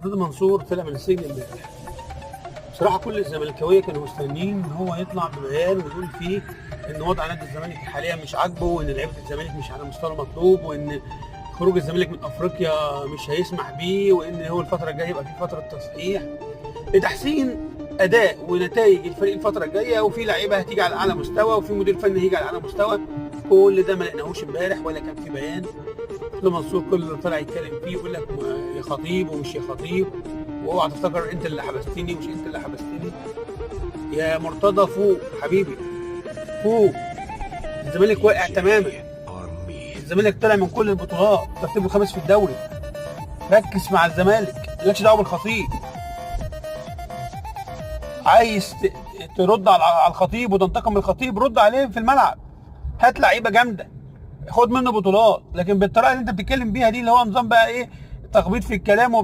مرتضى منصور طلع من السجن امبارح. بصراحه كل الزملكاويه كانوا مستنيين ان هو يطلع ببيان ويقول فيه ان وضع نادي الزمالك حاليا مش عاجبه، وان لعيبه الزمالك مش على مستوى المطلوب، وان خروج الزمالك من افريقيا مش هيسمح بيه، وان هو الفتره الجايه يبقى في فتره تصحيح لتحسين اداء ونتائج الفريق الفتره الجايه، وفي لعيبه هتيجي على اعلى مستوى، وفي مدير فني هيجي على اعلى مستوى. كل ده ما لقيناهوش امبارح ولا كان في بيان. مرتضى منصور كل اللي طلع يتكلم فيه يقول لك يا خطيب ومش يا خطيب، واوعى تفتكر انت اللي حبستني ومش انت اللي حبستني. يا مرتضى فوق حبيبي، فوق. الزمالك واقع تماما، الزمالك طلع من كل البطولات، ترتيبه الخامس في الدوري. ركز مع الزمالك، مالكش دعوه بالخطيب. عايز ترد على الخطيب وتنتقم من الخطيب، رد عليه في الملعب، هات لعيبه جامده، خد منه بطولات. لكن بالطريقه اللي انت بتتكلم بيها دي اللي هو نظام بقى ايه، تخبيط في الكلام وبتاع.